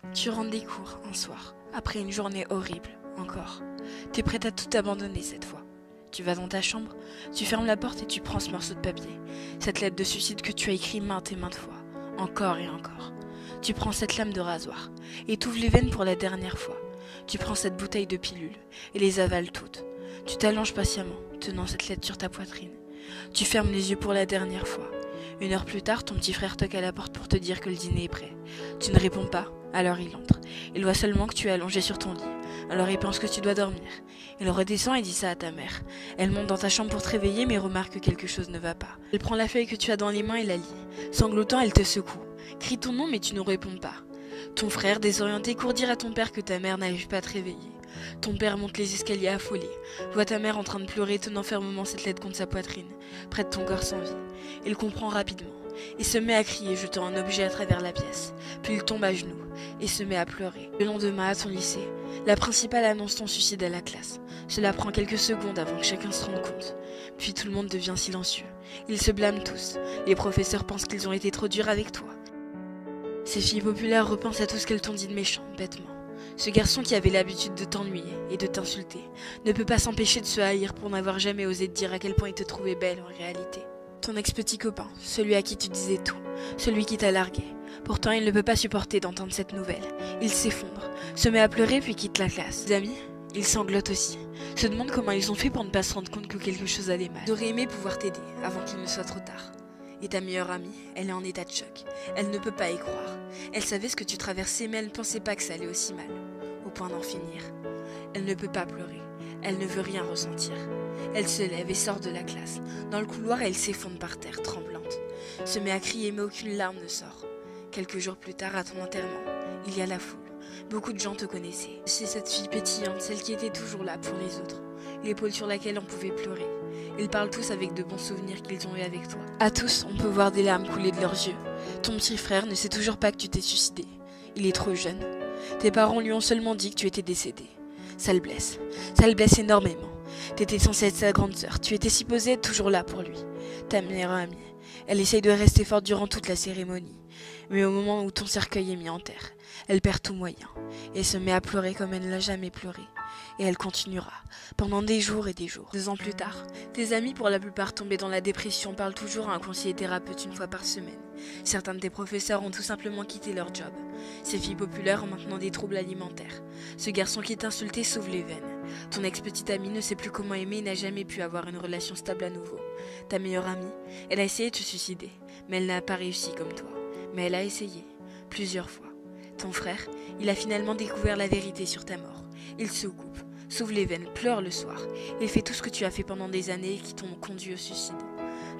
Tu rentres des cours un soir, après une journée horrible, encore. T'es prête à tout abandonner cette fois. Tu vas dans ta chambre, tu fermes la porte et tu prends ce morceau de papier, cette lettre de suicide que tu as écrit maintes et maintes fois, encore et encore. Tu prends cette lame de rasoir et t'ouvres les veines pour la dernière fois. Tu prends cette bouteille de pilules et les avales toutes. Tu t'allonges patiemment, tenant cette lettre sur ta poitrine. Tu fermes les yeux pour la dernière fois. 1 heure plus tard, ton petit frère toque à la porte pour te dire que le dîner est prêt. Tu ne réponds pas, alors il entre. Il voit seulement que tu es allongé sur ton lit. Alors il pense que tu dois dormir. Il redescend et dit ça à ta mère. Elle monte dans ta chambre pour te réveiller mais remarque que quelque chose ne va pas. Elle prend la feuille que tu as dans les mains et la lit. Sanglotant, elle te secoue. Crie ton nom mais tu ne réponds pas. Ton frère, désorienté, court dire à ton père que ta mère n'arrive pas à te réveiller. Ton père monte les escaliers affolé, voit ta mère en train de pleurer, tenant fermement cette lettre contre sa poitrine, près de ton corps sans vie. Il comprend rapidement, et se met à crier, jetant un objet à travers la pièce. Puis il tombe à genoux, et se met à pleurer. Le lendemain, à ton lycée, la principale annonce ton suicide à la classe. Cela prend quelques secondes avant que chacun se rende compte. Puis tout le monde devient silencieux. Ils se blâment tous. Les professeurs pensent qu'ils ont été trop durs avec toi. Ces filles populaires repensent à tout ce qu'elles t'ont dit de méchant, bêtement. Ce garçon qui avait l'habitude de t'ennuyer et de t'insulter ne peut pas s'empêcher de se haïr pour n'avoir jamais osé te dire à quel point il te trouvait belle en réalité. Ton ex-petit copain, celui à qui tu disais tout, celui qui t'a largué. Pourtant, il ne peut pas supporter d'entendre cette nouvelle. Il s'effondre, se met à pleurer puis quitte la classe. Les amis, ils sanglotent aussi, se demandent comment ils ont fait pour ne pas se rendre compte que quelque chose allait mal. Ils auraient aimé pouvoir t'aider avant qu'il ne soit trop tard. Et ta meilleure amie, elle est en état de choc. Elle ne peut pas y croire. Elle savait ce que tu traversais, mais elle ne pensait pas que ça allait aussi mal, au point d'en finir. Elle ne peut pas pleurer. Elle ne veut rien ressentir. Elle se lève et sort de la classe. Dans le couloir, elle s'effondre par terre, tremblante. Se met à crier, mais aucune larme ne sort. Quelques jours plus tard, à ton enterrement, il y a la foule. Beaucoup de gens te connaissaient. C'est cette fille pétillante, celle qui était toujours là pour les autres. L'épaule sur laquelle on pouvait pleurer. Ils parlent tous avec de bons souvenirs qu'ils ont eu avec toi. À tous, on peut voir des larmes couler de leurs yeux. Ton petit frère ne sait toujours pas que tu t'es suicidé. Il est trop jeune. Tes parents lui ont seulement dit que tu étais décédé. Ça le blesse. Ça le blesse énormément. T'étais censée être sa grande sœur. Tu étais supposée être toujours là pour lui. Ta meilleure amie. Elle essaye de rester forte durant toute la cérémonie. Mais au moment où ton cercueil est mis en terre, elle perd tout moyen. Et se met à pleurer comme elle ne l'a jamais pleuré. Et elle continuera, pendant des jours et des jours. 2 ans plus tard, tes amis, pour la plupart tombés dans la dépression, parlent toujours à un conseiller thérapeute 1 fois par semaine. Certains de tes professeurs ont tout simplement quitté leur job. Ces filles populaires ont maintenant des troubles alimentaires. Ce garçon qui t'insultait s'ouvre les veines. Ton ex-petite amie ne sait plus comment aimer et n'a jamais pu avoir une relation stable à nouveau. Ta meilleure amie, elle a essayé de se suicider, mais elle n'a pas réussi comme toi. Mais elle a essayé, plusieurs fois. Ton frère, il a finalement découvert la vérité sur ta mort. Il se coupe, s'ouvre les veines, pleure le soir. Il fait tout ce que tu as fait pendant des années et qui t'ont conduit au suicide.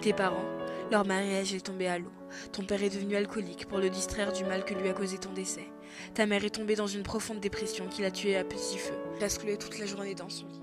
Tes parents, leur mariage est tombé à l'eau. Ton père est devenu alcoolique pour le distraire du mal que lui a causé ton décès. Ta mère est tombée dans une profonde dépression qui l'a tuée à petit feu. Il a sclé toute la journée dans son lit.